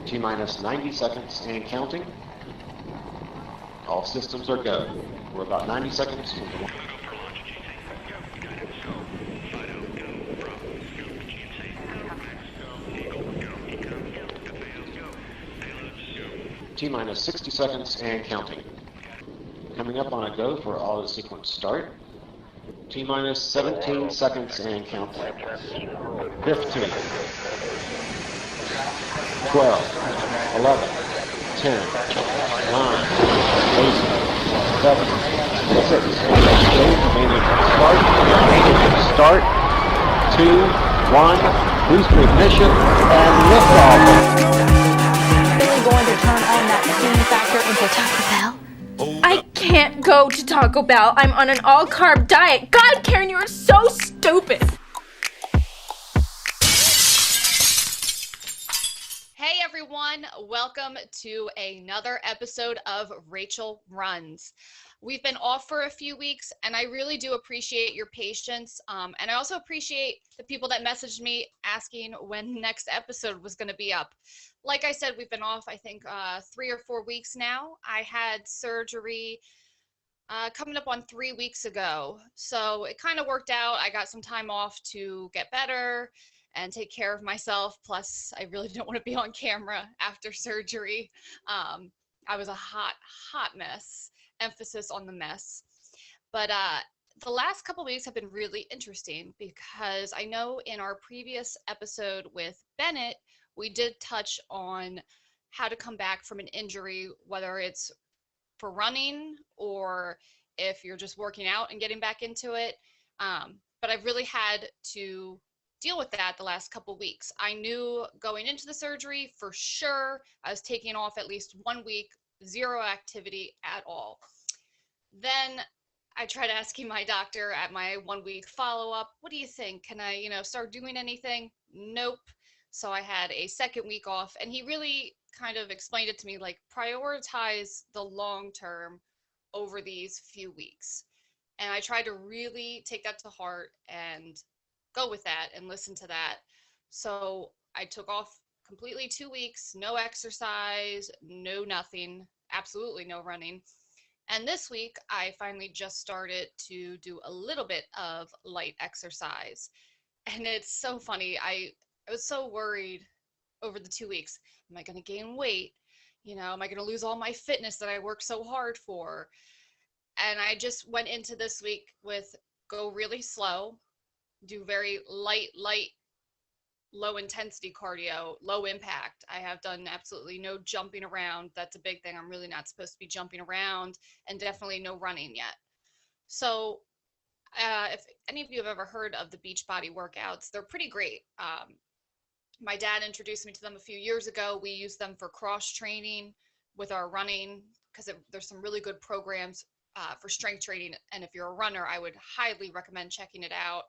T minus 90 seconds and counting. All systems are go. We're about 90 seconds from the T minus 60 seconds and counting. Coming up on a go for auto sequence start. T minus 17 seconds and counting. 15, 12, 11, 10, 9, 8, 7, 6, start, 2, 1, boost ignition, and liftoff. Really going to turn on that steam factor into Taco Bell? I can't go to Taco Bell. I'm on an all-carb diet. God, Karen, you are so stupid. Hey everyone, welcome to another episode of Rachel Runs. We've been off for a few weeks and I really do appreciate your patience. And I also appreciate the people that messaged me asking when next episode was going to be up. Like I said, we've been off, I think, 3 or 4 weeks now. I had surgery coming up on 3 weeks ago. So it kind of worked out. I got some time off to get better and take care of myself. Plus, I really didn't want to be on camera after surgery. I was a hot mess. Emphasis on the mess. But the last couple weeks have been really interesting because I know in our previous episode with Bennett, we did touch on how to come back from an injury, whether it's for running or if you're just working out and getting back into it. But I've really had to deal with that the last couple weeks. I knew going into the surgery for sure I was taking off at least 1 week, zero activity at all. Then I tried asking my doctor at my 1 week follow-up, what do you think? Can I, start doing anything? Nope. So I had a second week off and he really kind of explained it to me like prioritize the long term over these few weeks. And I tried to really take that to heart and go with that and listen to that. So I took off completely 2 weeks, no exercise, no nothing, absolutely no running. And this week I finally just started to do a little bit of light exercise. And it's so funny. I was so worried over the 2 weeks. Am I going to gain weight? Am I going to lose all my fitness that I worked so hard for? And I just went into this week with go really slow, do very light, low intensity cardio, low impact. I have done absolutely no jumping around. That's a big thing. I'm really not supposed to be jumping around, and definitely no running yet. So if any of you have ever heard of the Beachbody workouts, they're pretty great. My dad introduced me to them a few years ago. We use them for cross training with our running because there's some really good programs for strength training. And if you're a runner, I would highly recommend checking it out.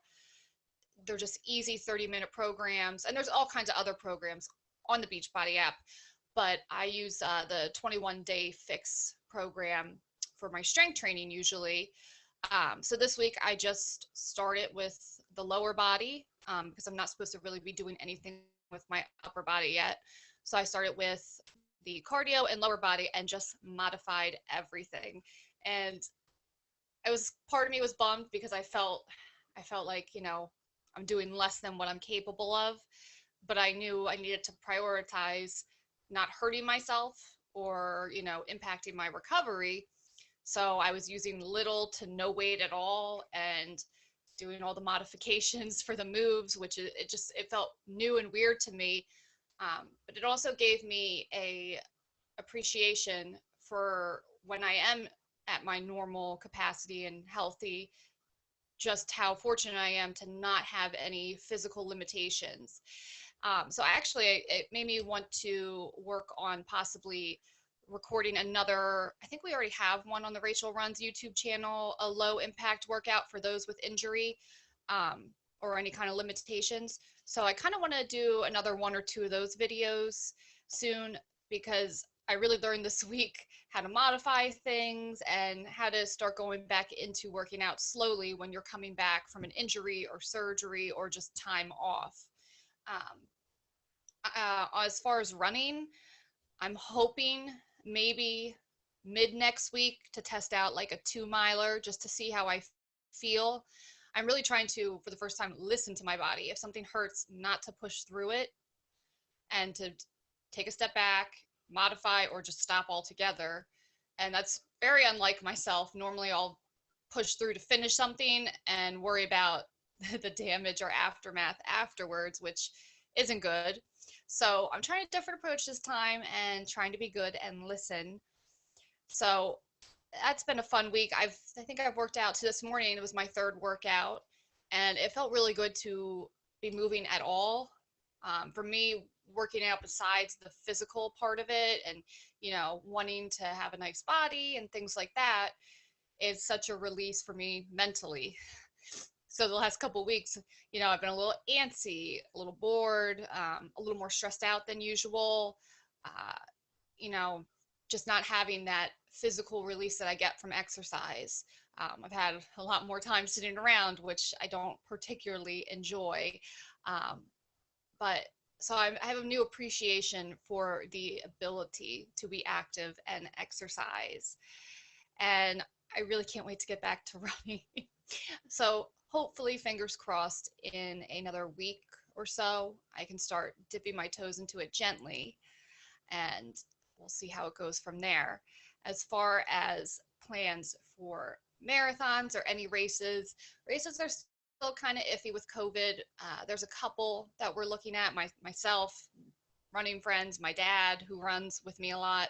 They're just easy 30-minute programs. And there's all kinds of other programs on the Beachbody app. But I use the 21-day fix program for my strength training usually. So this week I just started with the lower body because I'm not supposed to really be doing anything with my upper body yet. So I started with the cardio and lower body and just modified everything. And part of me was bummed because I felt like, I'm doing less than what I'm capable of, but I knew I needed to prioritize not hurting myself or, impacting my recovery. So I was using little to no weight at all and doing all the modifications for the moves, which it felt new and weird to me. But it also gave me a appreciation for when I am at my normal capacity and healthy, just how fortunate I am to not have any physical limitations. So it made me want to work on possibly recording another, I think we already have one on the Rachel Runs YouTube channel, a low impact workout for those with injury or any kind of limitations. So I kind of want to do another 1 or 2 of those videos soon because I really learned this week how to modify things and how to start going back into working out slowly when you're coming back from an injury or surgery or just time off. as far as running, I'm hoping maybe mid next week to test out like a 2 miler just to see how I feel. I'm really trying to, for the first time, listen to my body. If something hurts, not to push through it and to take a step back, modify, or just stop altogether. And that's very unlike myself. Normally, I'll push through to finish something and worry about the damage or aftermath afterwards, which isn't good. So I'm trying a different approach this time and trying to be good and listen. So that's been a fun week. I think I've worked out to this morning. It was my third workout, and it felt really good to be moving at all. For me, working out besides the physical part of it, and wanting to have a nice body and things like that, is such a release for me mentally. So the last couple of weeks, I've been a little antsy, a little bored, a little more stressed out than usual. Uh, you know, just not having that physical release that I get from exercise. I've had a lot more time sitting around, which I don't particularly enjoy. But so I have a new appreciation for the ability to be active and exercise. And I really can't wait to get back to running. So hopefully, fingers crossed, in another week or so, I can start dipping my toes into it gently, and we'll see how it goes from there. As far as plans for marathons or any races are still kind of iffy with COVID. There's a couple that we're looking at, myself, running friends, my dad who runs with me a lot.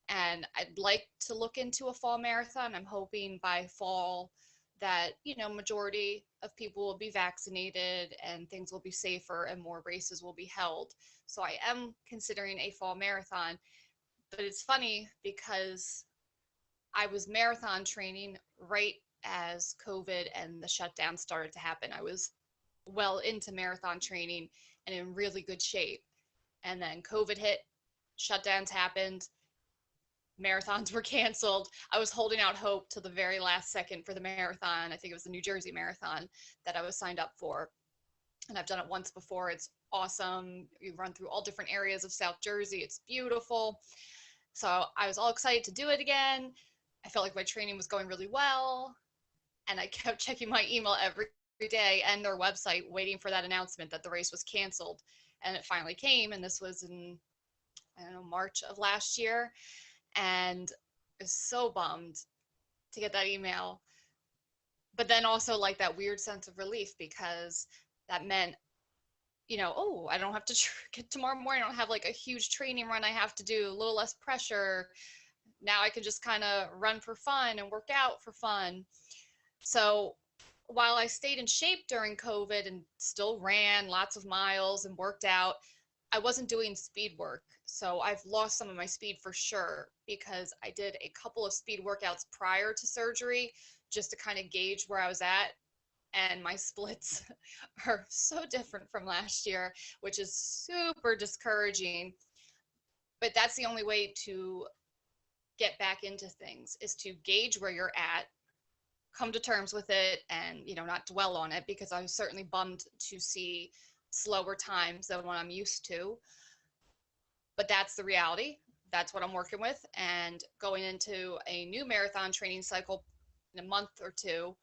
And I'd like to look into a fall marathon. I'm hoping by fall that, majority of people will be vaccinated and things will be safer and more races will be held. So I am considering a fall marathon. But it's funny because I was marathon training right as COVID and the shutdown started to happen. I was well into marathon training and in really good shape. And then COVID hit, shutdowns happened, marathons were canceled. I was holding out hope till the very last second for the marathon. I think it was the New Jersey Marathon that I was signed up for. And I've done it once before. It's awesome. You run through all different areas of South Jersey. It's beautiful. So I was all excited to do it again. I felt like my training was going really well. And I kept checking my email every day and their website, waiting for that announcement that the race was canceled. And it finally came. And this was in, March of last year. And I was so bummed to get that email. But then also like that weird sense of relief, because that meant, I don't have to get tomorrow morning. I don't have like a huge training run I have to do, a little less pressure. Now I can just kind of run for fun and work out for fun. So while I stayed in shape during COVID and still ran lots of miles and worked out, I wasn't doing speed work. So I've lost some of my speed for sure, because I did a couple of speed workouts prior to surgery just to kind of gauge where I was at. And my splits are so different from last year, which is super discouraging. But that's the only way to get back into things, is to gauge where you're at, come to terms with it, and, not dwell on it, because I was certainly bummed to see slower times than what I'm used to. But that's the reality. That's what I'm working with. And going into a new marathon training cycle in a month or two,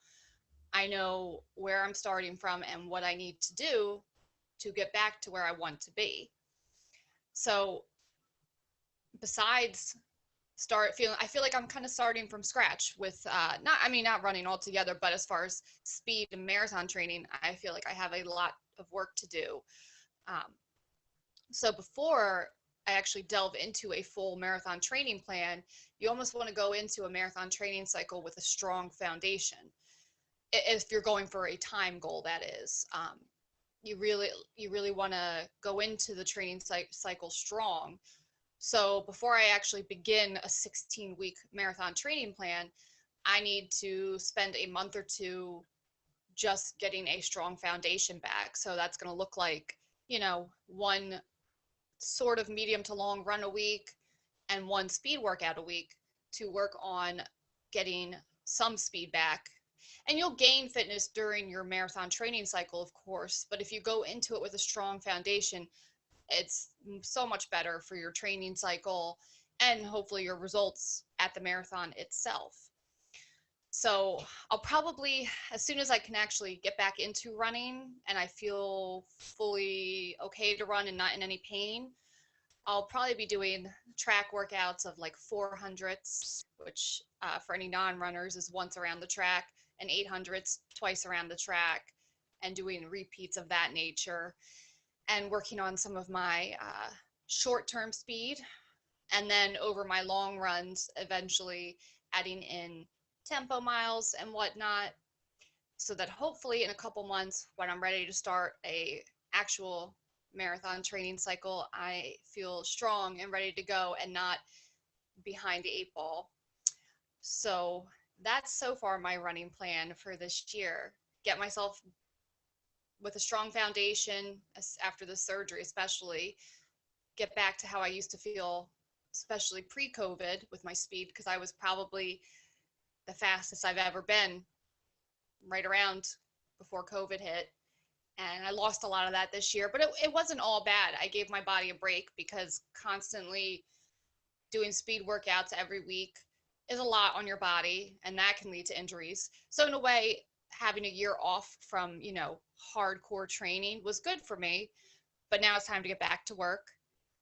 I know where I'm starting from and what I need to do to get back to where I want to be. So besides I feel like I'm kind of starting from scratch with, not running altogether, but as far as speed and marathon training, I feel like I have a lot of work to do. So before I actually delve into a full marathon training plan, you almost want to go into a marathon training cycle with a strong foundation. If you're going for a time goal, that is, you really want to go into the training cycle strong. So before I actually begin a 16-week marathon training plan, I need to spend a month or two just getting a strong foundation back. So that's going to look like, one sort of medium to long run a week and one speed workout a week to work on getting some speed back. And you'll gain fitness during your marathon training cycle, of course, but if you go into it with a strong foundation, It's so much better for your training cycle and hopefully your results at the marathon itself. So I'll probably, as soon as I can actually get back into running and I feel fully okay to run and not in any pain, I'll probably be doing track workouts of like 400s, which for any non-runners is once around the track, and 800s twice around the track, and doing repeats of that nature, and working on some of my short-term speed, and then over my long runs, eventually adding in tempo miles and whatnot, so that hopefully in a couple months when I'm ready to start a actual marathon training cycle, I feel strong and ready to go and not behind the 8 ball. So that's so far my running plan for this year. Get myself with a strong foundation after the surgery, especially get back to how I used to feel, especially pre-COVID with my speed, because I was probably the fastest I've ever been right around before COVID hit. And I lost a lot of that this year, but it wasn't all bad. I gave my body a break because constantly doing speed workouts every week is a lot on your body, and that can lead to injuries. So in a way, having a year off from, hardcore training was good for me, but now it's time to get back to work.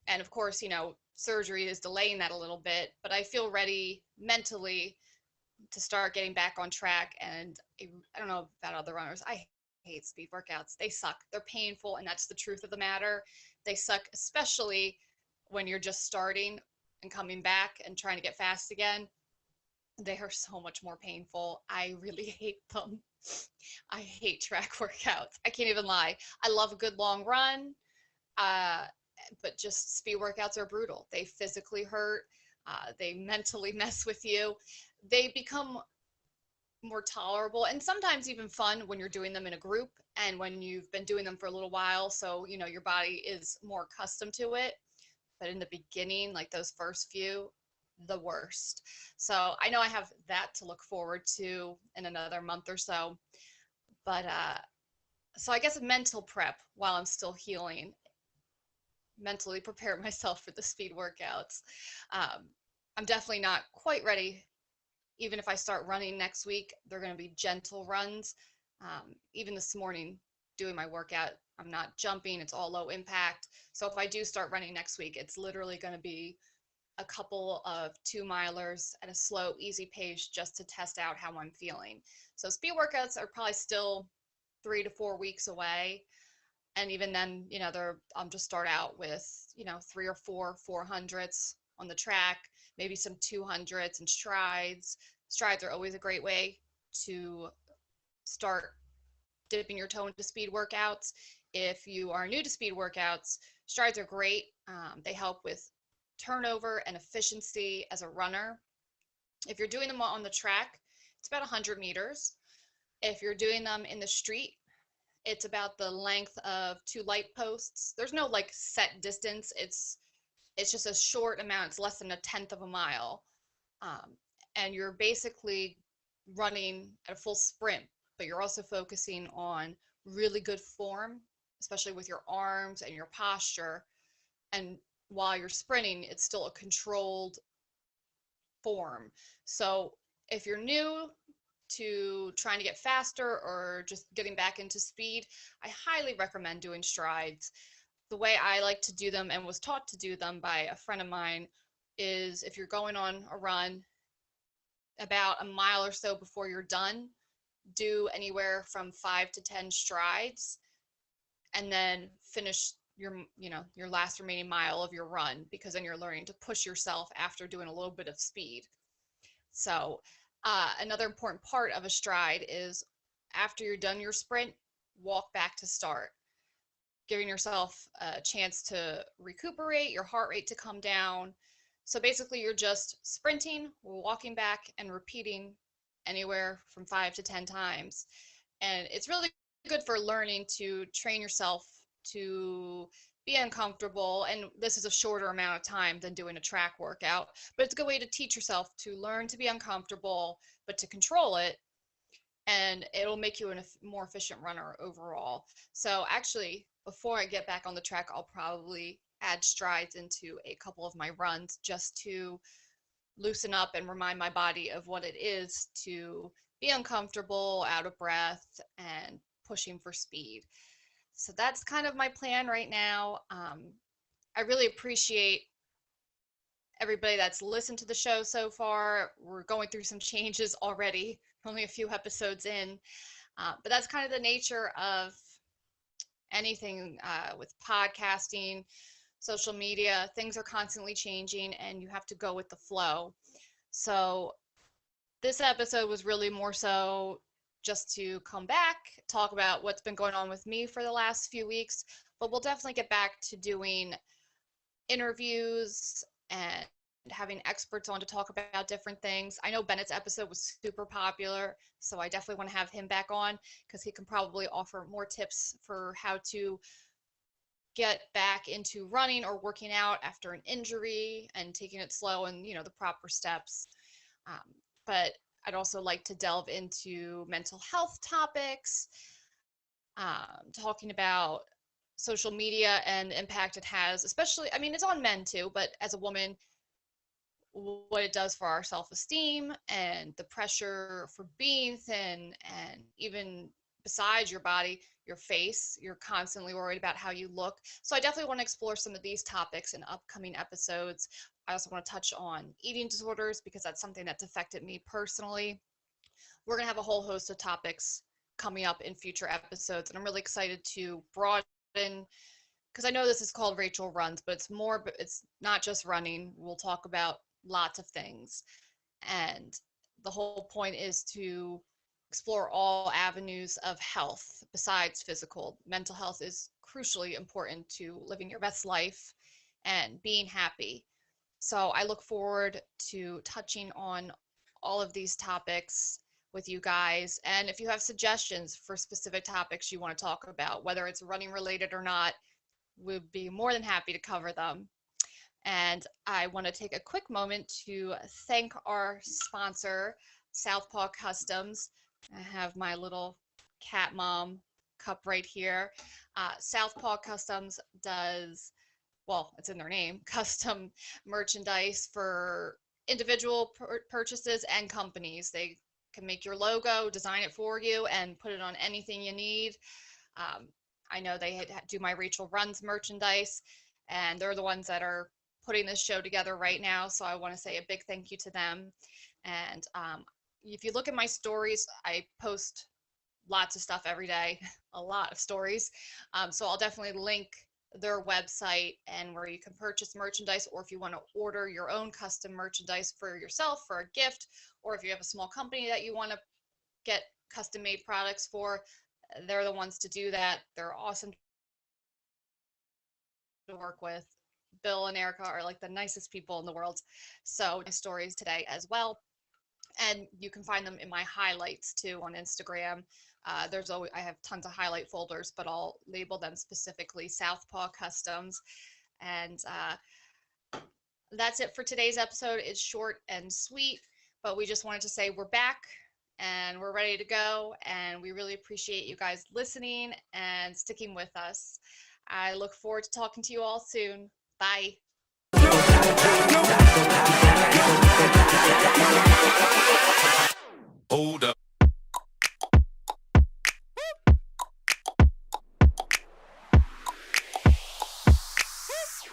And of course, surgery is delaying that a little bit, but I feel ready mentally to start getting back on track. And I don't know about other runners. I hate speed workouts. They suck. They're painful, and that's the truth of the matter. They suck, especially when you're just starting and coming back and trying to get fast again. They are so much more painful. I really hate them. I hate track workouts. I can't even lie. I love a good long run, but just speed workouts are brutal. They physically hurt. They mentally mess with you. They become more tolerable and sometimes even fun when you're doing them in a group and when you've been doing them for a little while. So, your body is more accustomed to it. But in the beginning, like those first few, the worst. So I know I have that to look forward to in another month or so. But so I guess a mental prep while I'm still healing, mentally prepare myself for the speed workouts. I'm definitely not quite ready. Even if I start running next week, they're going to be gentle runs. Even this morning, doing my workout, I'm not jumping. It's all low impact. So if I do start running next week, it's literally going to be a couple of 2-milers at a slow, easy pace just to test out how I'm feeling. So speed workouts are probably still 3 to 4 weeks away. And even then, I'll just start out with, 3 or 4 400s on the track, maybe some 200s and strides. Strides are always a great way to start dipping your toe into speed workouts. If you are new to speed workouts, strides are great. They help with turnover and efficiency as a runner. If you're doing them on the track, it's about 100 meters. If you're doing them in the street, it's about the length of 2 light posts. There's no set distance. It's just a short amount. It's less than 1/10 of a mile. And you're basically running at a full sprint, but you're also focusing on really good form, especially with your arms and your posture. And while you're sprinting, it's still a controlled form. So if you're new to trying to get faster or just getting back into speed, I highly recommend doing strides. The way I like to do them and was taught to do them by a friend of mine is if you're going on a run, about a mile or so before you're done, do anywhere from 5 to 10 strides, and then finish your last remaining mile of your run, because then you're learning to push yourself after doing a little bit of speed. So another important part of a stride is after you're done your sprint, walk back to start, giving yourself a chance to recuperate, your heart rate to come down. So basically you're just sprinting, walking back, and repeating anywhere from 5 to 10 times. And it's really good for learning to train yourself to be uncomfortable. And this is a shorter amount of time than doing a track workout, but it's a good way to teach yourself to learn to be uncomfortable, but to control it. and it'll make you a more efficient runner overall. So actually, before I get back on the track, I'll probably add strides into a couple of my runs just to loosen up and remind my body of what it is to be uncomfortable, out of breath, and pushing for speed. So that's kind of my plan right now. I really appreciate everybody that's listened to the show so far. We're going through some changes already, only a few episodes in, but that's kind of the nature of anything with podcasting, social media. Things are constantly changing and you have to go with the flow. So this episode was really more so just to come back, talk about what's been going on with me for the last few weeks, but we'll definitely get back to doing interviews and having experts on to talk about different things. I know Bennett's episode was super popular, so I definitely want to have him back on because he can probably offer more tips for how to get back into running or working out after an injury and taking it slow and, the proper steps. But I'd also like to delve into mental health topics, talking about social media and the impact it has, especially, it's on men too, but as a woman, what it does for our self-esteem and the pressure for being thin, and even besides your body, your face, you're constantly worried about how you look. So I definitely want to explore some of these topics in upcoming episodes. I also want to touch on eating disorders because that's something that's affected me personally. We're going to have a whole host of topics coming up in future episodes, and I'm really excited to broaden, because I know this is called Rachel Runs, but it's not just running. We'll talk about lots of things, and the whole point is to explore all avenues of health besides physical. Mental health is crucially important to living your best life and being happy. So I look forward to touching on all of these topics with you guys. And if you have suggestions for specific topics you want to talk about, whether it's running related or not, we'd be more than happy to cover them. And I want to take a quick moment to thank our sponsor, Southpaw Customs. I have my little cat mom cup right here. Southpaw Customs does, well, it's in their name, custom merchandise for individual purchases and companies. They can make your logo, design it for you, and put it on anything you need. I know they do my Rachel Runs merchandise, and they're the ones that are putting this show together right now. So I want to say a big thank you to them. And if you look at my stories, I post lots of stuff every day, a lot of stories. So I'll definitely link their website and where you can purchase merchandise, or if you want to order your own custom merchandise for yourself for a gift, or if you have a small company that you want to get custom made products for, they're the ones to do that. They're awesome to work with. Bill and Erica are like the nicest people in the world. So my stories today as well. And you can find them in my highlights too on Instagram. I have tons of highlight folders, but I'll label them specifically Southpaw Customs. And that's it for today's episode. It's short and sweet, but we just wanted to say we're back and we're ready to go. And we really appreciate you guys listening and sticking with us. I look forward to talking to you all soon. Bye. Hold up.